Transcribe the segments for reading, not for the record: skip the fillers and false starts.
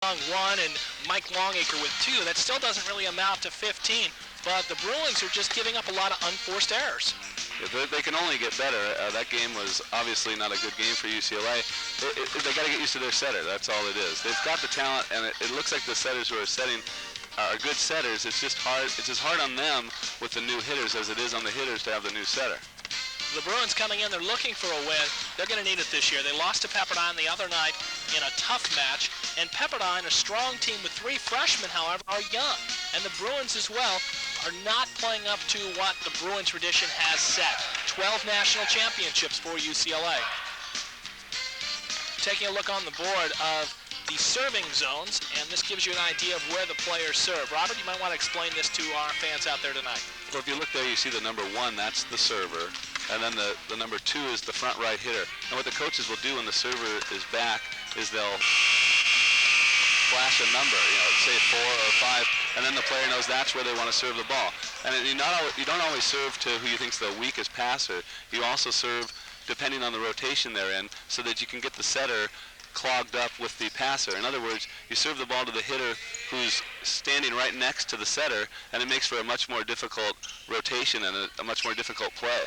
1 and Mike Longacre with 2. That still doesn't really amount to 15, but the Bruins are just giving up a lot of unforced errors. Yeah, they can only get better. That game was obviously not a good game for UCLA. They got to get used to their setter. That's all it is. They've got the talent, and it looks like the setters who are setting are good setters. It's just hard. It's as hard on them with the new hitters as it is on the hitters to have the new setter. The Bruins coming in, they're looking for a win. They're going to need it this year. They lost to Pepperdine the other night in a tough match, and Pepperdine, a strong team with 3 freshmen, however, are young. And the Bruins as well are not playing up to what the Bruin tradition has set. 12 national championships for UCLA. Taking a look on the board of the serving zones, and this gives you an idea of where the players serve. Robert, you might want to explain this to our fans out there tonight. Well, if you look there, you see the number 1, that's the server. And then the number 2 is the front right hitter. And what the coaches will do when the server is back is they'll flash a number, say 4 or 5, and then the player knows that's where they want to serve the ball. And you don't always serve to who you think's the weakest passer. You also serve depending on the rotation they're in, so that you can get the setter clogged up with the passer. In other words, you serve the ball to the hitter who's standing right next to the setter, and it makes for a much more difficult rotation and a much more difficult play.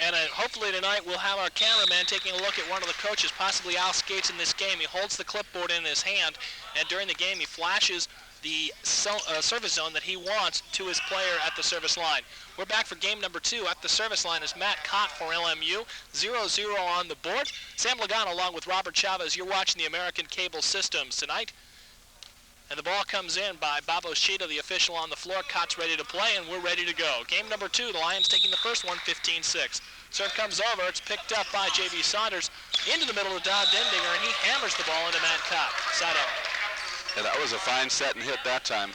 And hopefully tonight we'll have our cameraman taking a look at one of the coaches, possibly Al Skates in this game. He holds the clipboard in his hand, and during the game he flashes the service zone that he wants to his player at the service line. We're back for game number 2. At the service line is Matt Cott for LMU. 0-0 on the board. Sam Lagana along with Robert Chavez. You're watching the American Cable Systems tonight. And the ball comes in by Bob Oshita, the official on the floor. Cott's ready to play, and we're ready to go. Game number 2, the Lions taking the first one, 15-6. Serve comes over. It's picked up by J.B. Saunders into the middle of Don Dendinger, and he hammers the ball into Matt Cott. Side out. Yeah, that was a fine set and hit that time.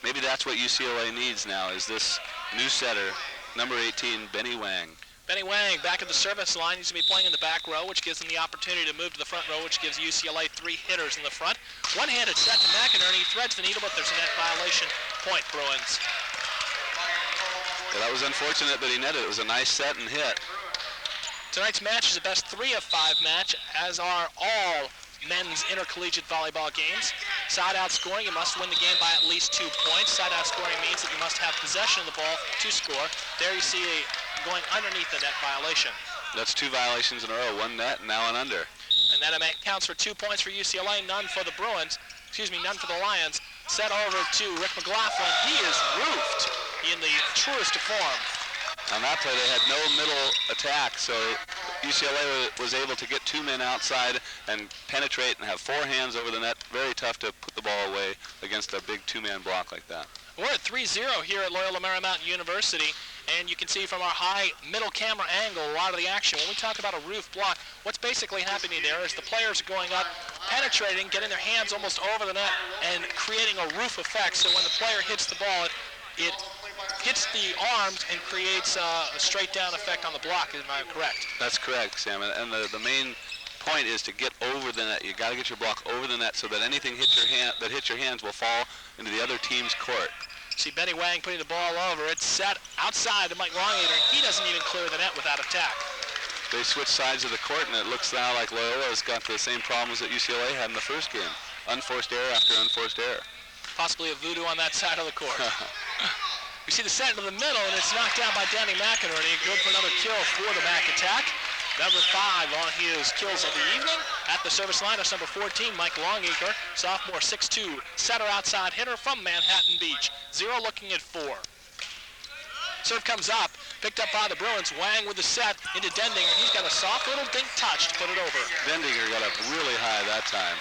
Maybe that's what UCLA needs now, is this new setter, number 18, Benny Wang. Benny Wang back at the service line. He's going to be playing in the back row, which gives him the opportunity to move to the front row, which gives UCLA 3 hitters in the front. One-handed set to McInerney. He threads the needle, but there's a net violation. Point, Bruins. Yeah, that was unfortunate that he netted. It was a nice set and hit. Tonight's match is a best 3 of 5 match, as are all men's intercollegiate volleyball games. Side-out scoring, you must win the game by at least 2 points. Side-out scoring means that you must have possession of the ball to score. There you see going underneath the net violation. That's 2 violations in a row, 1 net and now an under. And that counts for 2 points for UCLA, none for the Bruins. None for the Lions. Set over to Rick McLaughlin. He is roofed in the truest of form. On that play, they had no middle attack, so UCLA was able to get 2 men outside and penetrate and have 4 hands over the net. Very tough to put the ball away against a big 2-man block like that. We're at 3-0 here at Loyola Marymount University, and you can see from our high middle camera angle a lot of the action. When we talk about a roof block, what's basically happening there is the players are going up, penetrating, getting their hands almost over the net, and creating a roof effect. So when the player hits the ball, it hits the arms and creates a straight down effect on the block. Am I correct? That's correct, Sam. And the main point is to get over the net. You got to get your block over the net so that anything that hits your hands will fall into the other team's court. See Benny Wang putting the ball over. It's set outside to Mike Longacre, and he doesn't even clear the net without attack. They switch sides of the court, and it looks now like Loyola's got the same problems that UCLA had in the first game. Unforced error after unforced error. Possibly a voodoo on that side of the court. We see the set into the middle, and it's knocked down by Danny McInerney. Good for another kill for the Mac attack. Number 5 on his kills of the evening. At the service line is number 14, Mike Longacre, sophomore, 6'2", setter outside hitter from Manhattan Beach. 0 looking at 4. Serve comes up, picked up by the Bruins. Wang with the set into Dendinger. He's got a soft little dink touch to put it over. Dendinger got up really high that time.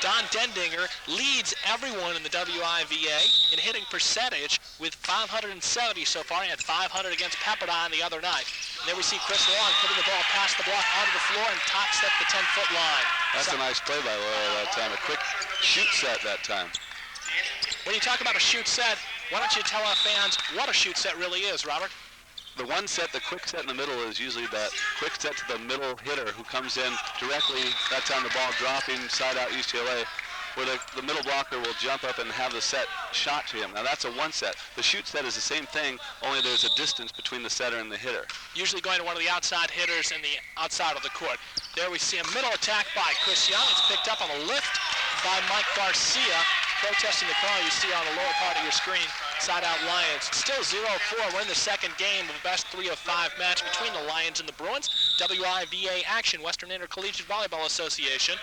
Don Dendinger leads everyone in the WIVA in hitting percentage with 570 so far. He had 500 against Pepperdine the other night. And there we see Chris Long putting the ball past the block onto the floor and top step the 10-foot line. That's a nice play by Loyola that time. A quick shoot set that time. When you talk about a shoot set, why don't you tell our fans what a shoot set really is, Robert? The one set, the quick set in the middle, is usually that quick set to the middle hitter who comes in directly. That time the ball dropping side out UCLA. where the middle blocker will jump up and have the set shot to him. Now that's a one set. The shoot set is the same thing, only there's a distance between the setter and the hitter. Usually going to one of the outside hitters in the outside of the court. There we see a middle attack by Chris Young. It's picked up on a lift by Mike Garcia. Protesting the call you see on the lower part of your screen. Side out Lions. Still 0-4. We're in the second game of a best 3 of 5 match between the Lions and the Bruins. WIVA action, Western Intercollegiate Volleyball Association.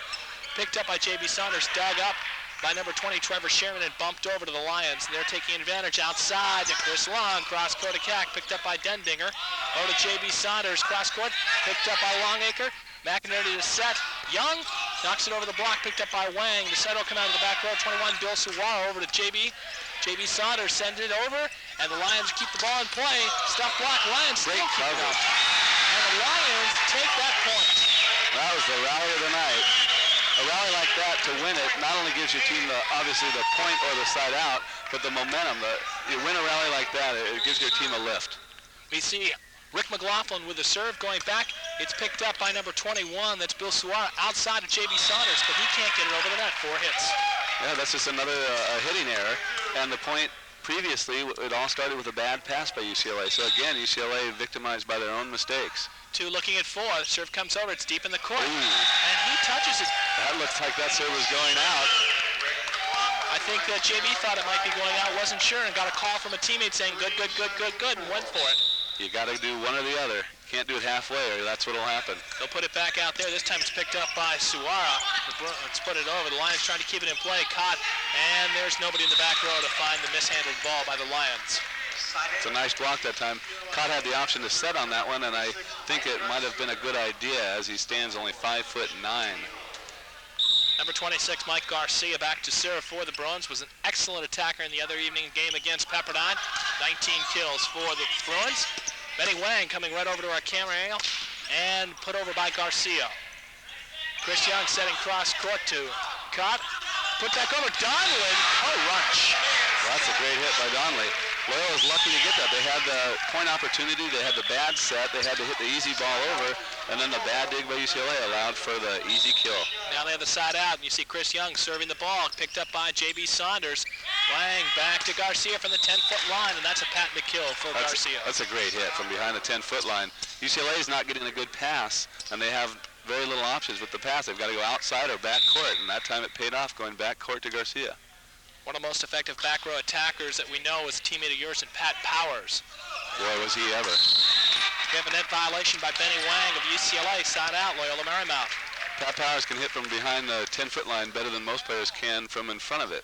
Picked up by J.B. Saunders, dug up by number 20, Trevor Sherman, and bumped over to the Lions. And they're taking advantage outside to Chris Long. Cross-court attack picked up by Dendinger. Over to J.B. Saunders, cross-court, picked up by Longacre. McInerney to set. Young knocks it over the block, picked up by Wang. The set will come out of the back row. 21, Bill Suwara over to J.B. J.B. Saunders sends it over, and the Lions keep the ball in play. Stuff block, Lions still keep it up. And the Lions take that point. That was the rally of the night. A rally like that to win it not only gives your team obviously the point or the side out, but the momentum. You win a rally like that, it gives your team a lift. We see Rick McLaughlin with the serve going back. It's picked up by number 21. That's Bill Suwara outside of J.B. Saunders, but he can't get it over the net. 4 hits. Yeah, that's just another hitting error. And the point previously, it all started with a bad pass by UCLA. So again, UCLA victimized by their own mistakes. 2 looking at 4. The serve comes over. It's deep in the court. Ooh. And he touches it. That looks like that serve was going out. I think that JB thought it might be going out, wasn't sure, and got a call from a teammate saying good, good, good, good, good, and went for it. You got to do one or the other. Can't do it halfway, or that's what'll happen. They'll put it back out there. This time it's picked up by Suwara. Let's put it over. The Lions trying to keep it in play. Caught, and there's nobody in the back row to find the mishandled ball by the Lions. It's a nice block that time. Cott had the option to set on that one, and I think it might have been a good idea as he stands only 5'9". Number 26, Mike Garcia, back to serve for the Bruins. Was an excellent attacker in the other evening game against Pepperdine. 19 kills for the Bruins. Benny Wang coming right over to our camera angle and put over by Garcia. Chris Young setting cross court to Cott. Put back over Donlin. Oh, Runch. Well, that's a great hit by Donley. Loyola's lucky to get that. They had the point opportunity, they had the bad set, they had to hit the easy ball over, and then the bad dig by UCLA allowed for the easy kill. Now they have the side out, and you see Chris Young serving the ball, picked up by J.B. Saunders. Wang back to Garcia from the 10-foot line, and that's a pat McKill for Garcia. That's a great hit from behind the 10-foot line. UCLA is not getting a good pass, and they have very little options with the pass. They've got to go outside or back court, and that time it paid off going back court to Garcia. One of the most effective back row attackers that we know is a teammate of yours in Pat Powers. Boy, was he ever. We have a net violation by Benny Wang of UCLA, side out, Loyola Marymount. Pat Powers can hit from behind the 10-foot line better than most players can from in front of it.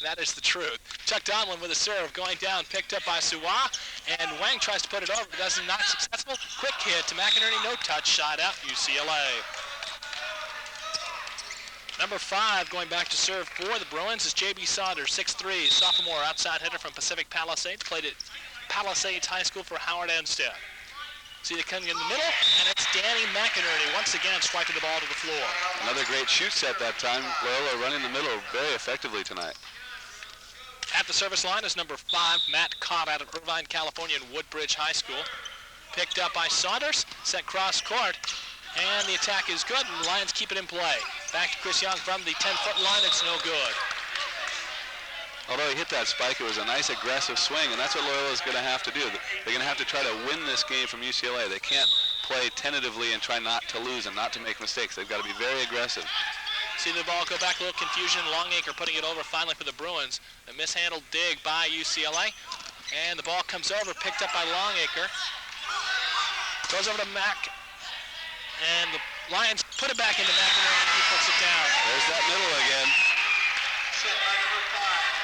That is the truth. Chuck Donlin with a serve going down, picked up by Suwa, and Wang tries to put it over, but doesn't, not successful. Quick hit to McInerney, no touch, side out, UCLA. Number 5 going back to serve for the Bruins is J.B. Saunders, 6'3", sophomore outside hitter from Pacific Palisades, played at Palisades High School for Howard Enstead. See they coming in the middle, and it's Danny McInerney once again striking the ball to the floor. Another great shoot set that time. Loyola running the middle very effectively tonight. At the service line is number 5, Matt Cobb out of Irvine, California in Woodbridge High School. Picked up by Saunders, sent cross court, and the attack is good, and the Lions keep it in play. Back to Chris Young from the 10-foot line, it's no good. Although he hit that spike, it was a nice aggressive swing, and that's what Loyola is going to have to do. They're going to have to try to win this game from UCLA. They can't play tentatively and try not to lose and not to make mistakes. They've got to be very aggressive. See the ball go back, a little confusion. Longacre putting it over finally for the Bruins. A mishandled dig by UCLA, and the ball comes over, picked up by Longacre. Goes over to Mac, and the Lions put it back into McInerney, and he puts it down. There's that middle again.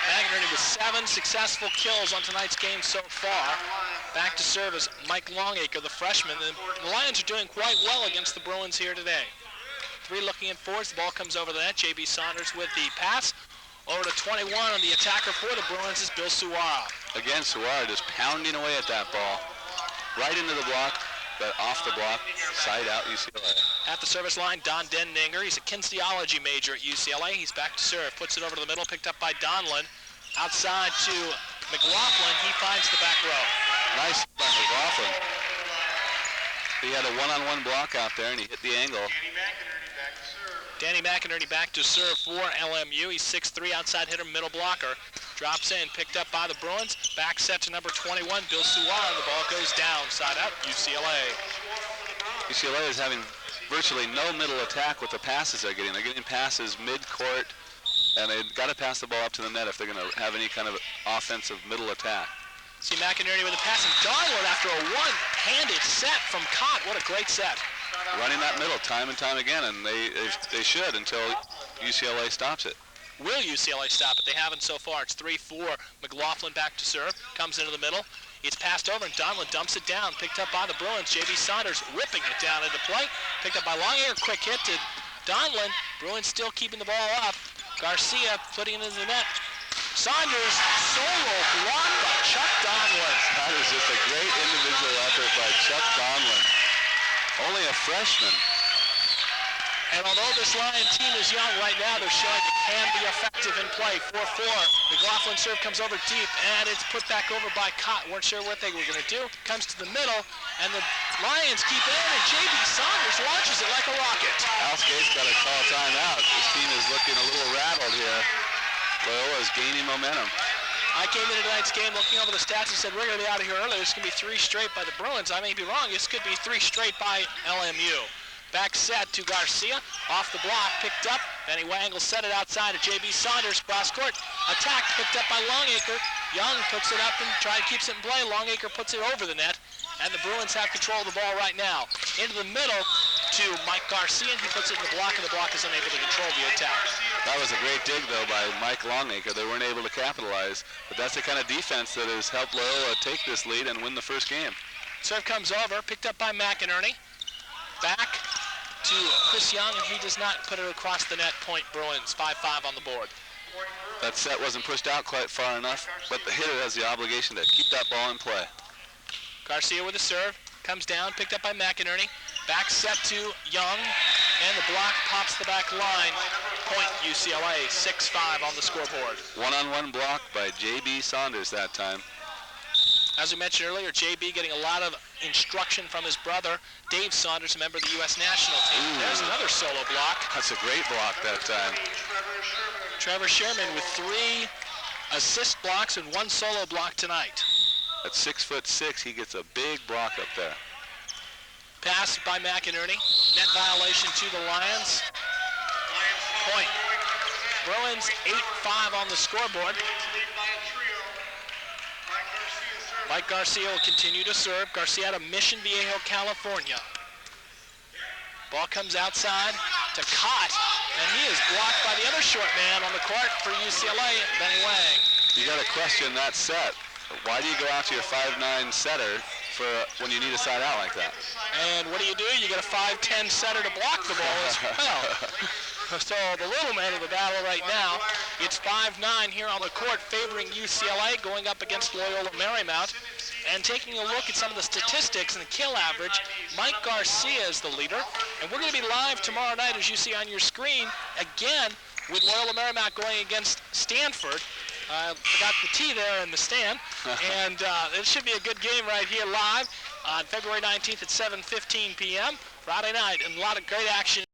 McInerney with 7 successful kills on tonight's game so far. Back to serve is Mike Longacre, the freshman. The Lions are doing quite well against the Bruins here today. 3 looking at 4s. The ball comes over the net. J.B. Saunders with the pass. Over to 21, and the attacker for the Bruins is Bill Suwara. Again, Suwara just pounding away at that ball. Right into the block, but off the block, side out UCLA. At the service line, Don Dendinger. He's a kinesiology major at UCLA. He's back to serve. Puts it over to the middle, picked up by Donlin. Outside to McLaughlin. He finds the back row. Nice by McLaughlin. He had a one-on-one block out there, and he hit the angle. Danny McInerney back to serve for LMU. He's 6'3", outside hitter, middle blocker. Drops in, picked up by the Bruins. Back set to number 21, Bill Suwan. The ball goes down, side out, UCLA. UCLA is having virtually no middle attack with the passes they're getting. They're getting passes mid-court, and they've got to pass the ball up to the net if they're going to have any kind of offensive middle attack. See McInerney with a pass, and Donwood after a one-handed set from Cott. What a great set. Running that middle time and time again, and they should until UCLA stops it. Will UCLA stop it? They haven't so far. It's 3-4. McLaughlin back to serve. Comes into the middle. It's passed over, and Donlin dumps it down. Picked up by the Bruins. J.B. Saunders whipping it down into play. Picked up by Longacre. Quick hit to Donlin. Bruins still keeping the ball up. Garcia putting it in the net. Saunders solo block by Chuck Donlin. That is just a great individual effort by Chuck Donlin. Only a freshman. And although this Lion team is young right now, they're showing it can be effective in play. 4-4. McLaughlin serve comes over deep, and it's put back over by Cott. Weren't sure what they were going to do. Comes to the middle, and the Lions keep it in, and J.B. Saunders launches it like a rocket. Al Skate's got to call timeout. This team is looking a little rattled here. Loyola is gaining momentum. I came into tonight's game looking over the stats and said, we're going to be out of here early. This is going to be 3 straight by the Bruins. I may be wrong. This could be 3 straight by LMU. Back set to Garcia. Off the block, picked up. Benny Wangle set it outside of J.B. Saunders. Cross court. Attack picked up by Longacre. Young puts it up and keeps it in play. Longacre puts it over the net. And the Bruins have control of the ball right now. Into the middle to Mike Garcia. He puts it in the block, and the block is unable to control the attack. That was a great dig, though, by Mike Longacre. They weren't able to capitalize. But that's the kind of defense that has helped Loyola take this lead and win the first game. Serve comes over, picked up by McInerney. Back to Chris Young, and he does not put it across the net. Point Bruins, 5-5 on the board. That set wasn't pushed out quite far enough, but the hitter has the obligation to keep that ball in play. Garcia with a serve, comes down, picked up by McInerney. Back set to Young, and the block pops the back line. Point UCLA, 6-5 on the scoreboard. One-on-one block by J.B. Saunders that time. As we mentioned earlier, J.B. getting a lot of instruction from his brother, Dave Saunders, a member of the U.S. national team. Ooh. There's another solo block. That's a great block that time. Trevor Sherman with 3 assist blocks and 1 solo block tonight. At 6'6", he gets a big block up there. Pass by McInerney. Net violation to the Lions. Point. Bruins 8-5 on the scoreboard. Mike Garcia will continue to serve. Garcia out of Mission Viejo, California. Ball comes outside to Cott, and he is blocked by the other short man on the court for UCLA, Benny Wang. You got to question that set. Why do you go out to your 5'9" setter for when you need a side out like that? And what do? You get a 5'10" setter to block the ball as well. So the little man of the battle right now, it's 5-9 here on the court favoring UCLA going up against Loyola Marymount. And taking a look at some of the statistics and the kill average, Mike Garcia is the leader. And we're going to be live tomorrow night, as you see on your screen, again with Loyola Marymount going against Stanford. Forgot the T there in the stand. And it should be a good game right here live on February 19th at 7:15 p.m. Friday night, and a lot of great action.